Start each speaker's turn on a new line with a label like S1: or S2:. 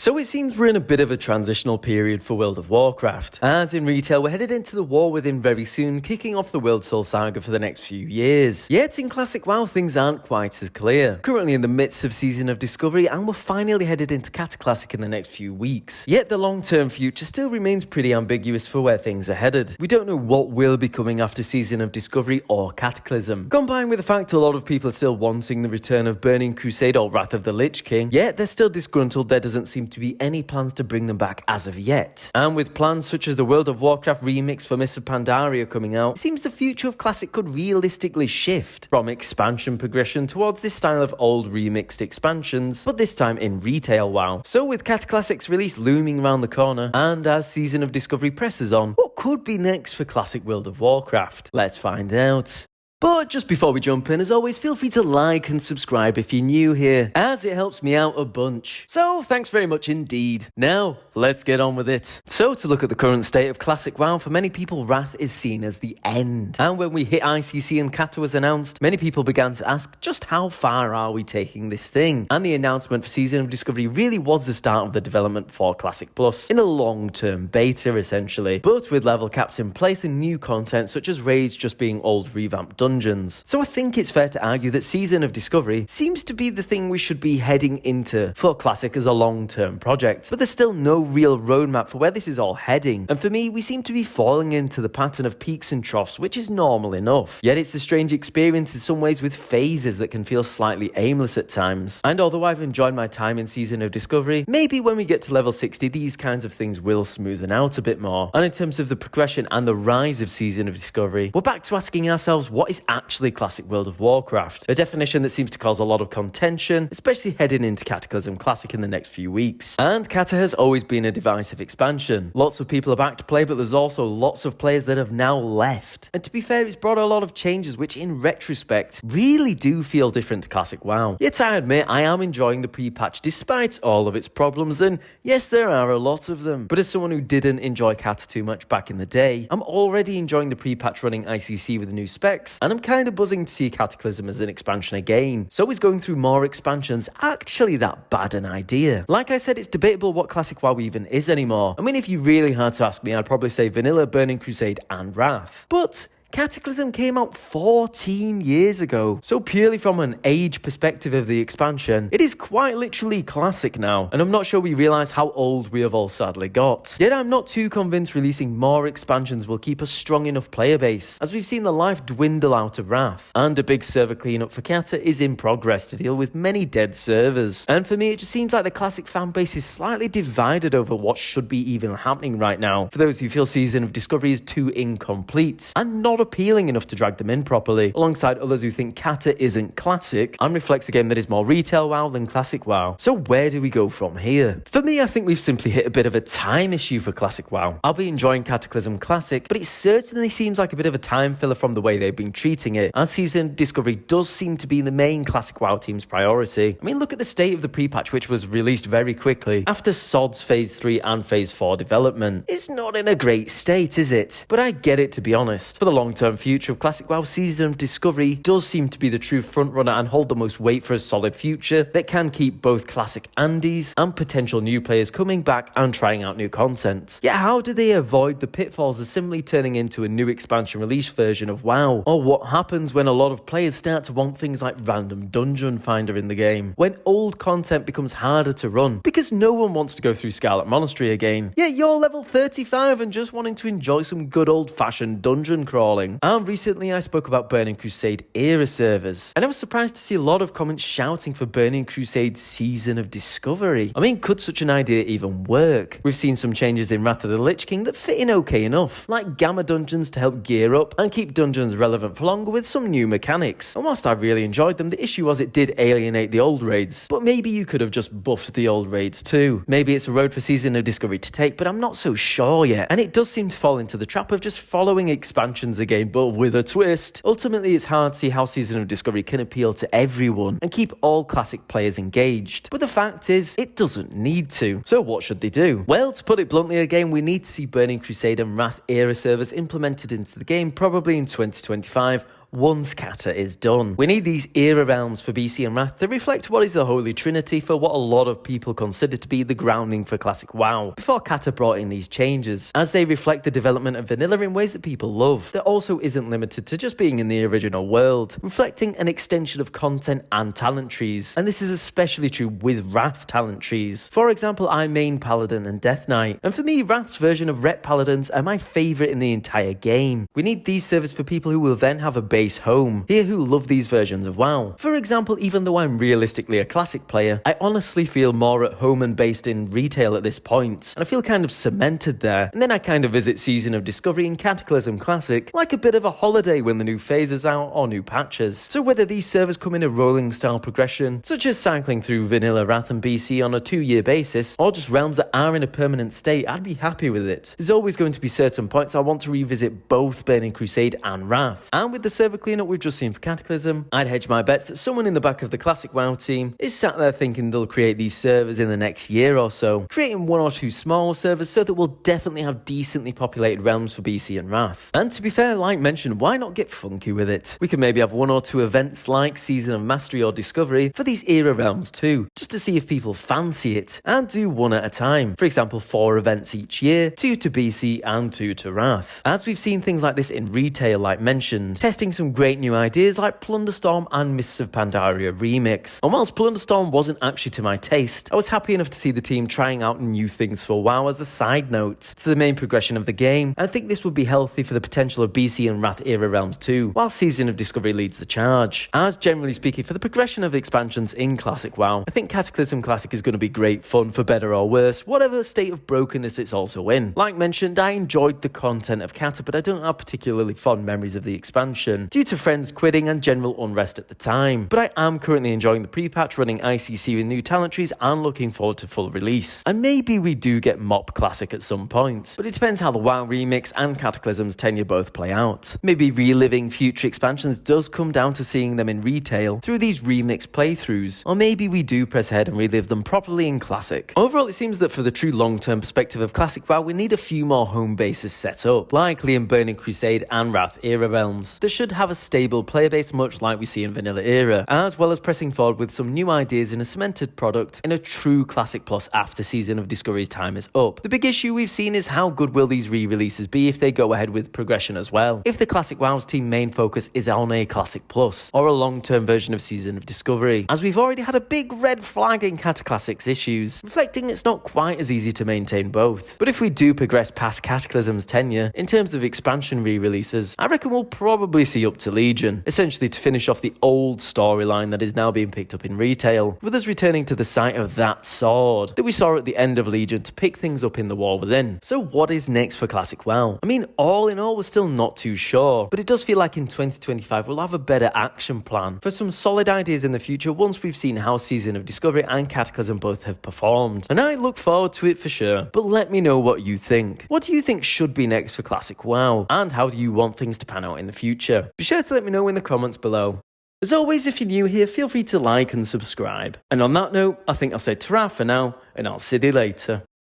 S1: So it seems we're in a bit of a transitional period for World of Warcraft. As in retail, we're headed into the war within very soon, kicking off the World Soul Saga for the next few years. Yet in Classic WoW, things aren't quite as clear. Currently in the midst of Season of Discovery, and we're finally headed into Cataclysm in the next few weeks. Yet the long-term future still remains pretty ambiguous for where things are headed. We don't know what will be coming after Season of Discovery or Cataclysm. Combined with the fact a lot of people are still wanting the return of Burning Crusade or Wrath of the Lich King, yet they're still disgruntled there doesn't seem to be any plans to bring them back as of yet. And with plans such as the World of Warcraft remix for Mists of Pandaria coming out, it seems the future of Classic could realistically shift from expansion progression towards this style of old remixed expansions, but this time in retail WoW. So with Cataclysm's release looming around the corner, and as Season of Discovery presses on, what could be next for Classic World of Warcraft? Let's find out. But just before we jump in, as always, feel free to like and subscribe if you're new here, as it helps me out a bunch. So thanks very much indeed. Now, let's get on with it. So to look at the current state of Classic WoW, for many people, Wrath is seen as the end. And when we hit ICC and Kata was announced, many people began to ask, just how far are we taking this thing? And the announcement for Season of Discovery really was the start of the development for Classic Plus, in a long-term beta essentially, but with level caps in place and new content such as raids just being old revamped dungeons. So I think it's fair to argue that Season of Discovery seems to be the thing we should be heading into for Classic as a long-term project, but there's still no real roadmap for where this is all heading, and for me we seem to be falling into the pattern of peaks and troughs, which is normal enough. Yet it's a strange experience in some ways, with phases that can feel slightly aimless at times. And although I've enjoyed my time in Season of Discovery, maybe when we get to level 60 these kinds of things will smoothen out a bit more. And in terms of the progression and the rise of Season of Discovery, we're back to asking ourselves, what is actually Classic World of Warcraft? A definition that seems to cause a lot of contention, especially heading into Cataclysm Classic in the next few weeks. And Kata has always been a divisive expansion. Lots of people are back to play, but there's also lots of players that have now left. And to be fair, it's brought a lot of changes which in retrospect really do feel different to Classic WoW. Yet I admit I am enjoying the pre-patch despite all of its problems, and yes, there are a lot of them. But as someone who didn't enjoy Kata too much back in the day, I'm already enjoying the pre-patch running ICC with the new specs, and I'm kind of buzzing to see Cataclysm as an expansion again. So is going through more expansions actually that bad an idea? Like I said, it's debatable what Classic WoW even is anymore. I mean, if you really had to ask me, I'd probably say Vanilla, Burning Crusade and Wrath. But Cataclysm came out 14 years ago, so purely from an age perspective of the expansion, it is quite literally classic now, and I'm not sure we realise how old we have all sadly got. Yet I'm not too convinced releasing more expansions will keep a strong enough player base, as we've seen the life dwindle out of Wrath, and a big server cleanup for Kata is in progress to deal with many dead servers. And for me, it just seems like the classic fanbase is slightly divided over what should be even happening right now. For those who feel Season of Discovery is too incomplete, and not appealing enough to drag them in properly, alongside others who think Kata isn't classic and reflects a game that is more retail WoW than classic WoW. So where do we go from here? For me, I think we've simply hit a bit of a time issue for classic WoW. I'll be enjoying Cataclysm Classic, but it certainly seems like a bit of a time filler from the way they've been treating it, as Season Discovery does seem to be the main classic WoW team's priority. I mean, look at the state of the pre-patch, which was released very quickly after SOD's Phase 3 and Phase 4 development. It's not in a great state, is it? But I get it, to be honest. For the long-term future of Classic WoW, Season of Discovery does seem to be the true frontrunner and hold the most weight for a solid future that can keep both classic Andes and potential new players coming back and trying out new content. Yet how do they avoid the pitfalls of simply turning into a new expansion release version of WoW? Or what happens when a lot of players start to want things like random dungeon finder in the game? When old content becomes harder to run because no one wants to go through Scarlet Monastery again. Yet you're level 35 and just wanting to enjoy some good old-fashioned dungeon crawling. And recently I spoke about Burning Crusade era servers, and I was surprised to see a lot of comments shouting for Burning Crusade Season of Discovery. I mean, could such an idea even work? We've seen some changes in Wrath of the Lich King that fit in okay enough, like gamma dungeons to help gear up and keep dungeons relevant for longer with some new mechanics. And whilst I really enjoyed them, the issue was it did alienate the old raids. But maybe you could have just buffed the old raids too. Maybe it's a road for Season of Discovery to take, but I'm not so sure yet. And it does seem to fall into the trap of just following expansions again, but with a twist. Ultimately, it's hard to see how Season of Discovery can appeal to everyone and keep all classic players engaged. But the fact is, it doesn't need to. So what should they do? Well, to put it bluntly again, we need to see Burning Crusade and Wrath era servers implemented into the game probably in 2025 once Cata is done. We need these era realms for BC and Wrath to reflect what is the Holy Trinity for what a lot of people consider to be the grounding for Classic WoW, before Cata brought in these changes, as they reflect the development of vanilla in ways that people love, that also isn't limited to just being in the original world, reflecting an extension of content and talent trees, and this is especially true with Wrath talent trees. For example, I main Paladin and Death Knight, and for me, Wrath's version of Rep Paladins are my favourite in the entire game. We need these servers for people who will then have a base home, here who love these versions of WoW. For example, even though I'm realistically a Classic player, I honestly feel more at home and based in retail at this point, and I feel kind of cemented there, and then I kind of visit Season of Discovery and Cataclysm Classic like a bit of a holiday when the new phase is out or new patches. So whether these servers come in a rolling style progression, such as cycling through Vanilla, Wrath and BC on a 2-year basis, or just realms that are in a permanent state, I'd be happy with it. There's always going to be certain points I want to revisit both Burning Crusade and Wrath, and with the server cleanup we've just seen for Cataclysm, I'd hedge my bets that someone in the back of the Classic WoW team is sat there thinking they'll create these servers in the next year or so, creating 1 or 2 small servers so that we'll definitely have decently populated realms for BC and Wrath. And to be fair, like mentioned, why not get funky with it? We could maybe have 1 or 2 events like Season of Mastery or Discovery for these era realms too, just to see if people fancy it, and do 1 at a time. For example, 4 events each year, 2 to BC and 2 to Wrath. As we've seen things like this in retail, like mentioned, testing some great new ideas like Plunderstorm and Mists of Pandaria Remix. And whilst Plunderstorm wasn't actually to my taste, I was happy enough to see the team trying out new things for WoW as a side note to the main progression of the game, and I think this would be healthy for the potential of BC and Wrath era realms too, while Season of Discovery leads the charge. As generally speaking, for the progression of expansions in Classic WoW, I think Cataclysm Classic is going to be great fun for better or worse, whatever state of brokenness it's also in. Like mentioned, I enjoyed the content of Cata, but I don't have particularly fond memories of the expansion, due to friends quitting and general unrest at the time. But I am currently enjoying the pre-patch, running ICC with new talent trees, and looking forward to full release. And maybe we do get MOP Classic at some point, but it depends how the WoW Remix and Cataclysm's tenure both play out. Maybe reliving future expansions does come down to seeing them in retail through these remix playthroughs, or maybe we do press ahead and relive them properly in Classic. Overall, it seems that for the true long-term perspective of Classic WoW, we need a few more home bases set up, likely in Burning Crusade and Wrath era realms, that should have a stable player base much like we see in Vanilla era, as well as pressing forward with some new ideas in a cemented product in a true Classic Plus after Season of Discovery's time is up. The big issue we've seen is how good will these re-releases be if they go ahead with progression as well, if the Classic WoW's team main focus is on a Classic Plus, or a long-term version of Season of Discovery, as we've already had a big red flag in Cataclassic's issues, reflecting it's not quite as easy to maintain both. But if we do progress past Cataclysm's tenure, in terms of expansion re-releases, I reckon we'll probably see up to Legion, essentially to finish off the old storyline that is now being picked up in retail, with us returning to the site of that sword that we saw at the end of Legion to pick things up in the War Within. So what is next for Classic WoW? I mean, all in all, we're still not too sure, but it does feel like in 2025 we'll have a better action plan for some solid ideas in the future once we've seen how Season of Discovery and Cataclysm both have performed, and I look forward to it for sure. But let me know what you think. What do you think should be next for Classic WoW, and how do you want things to pan out in the future? Be sure to let me know in the comments below. As always, if you're new here, feel free to like and subscribe. And on that note, I think I'll say ta-ra for now, and I'll see you later.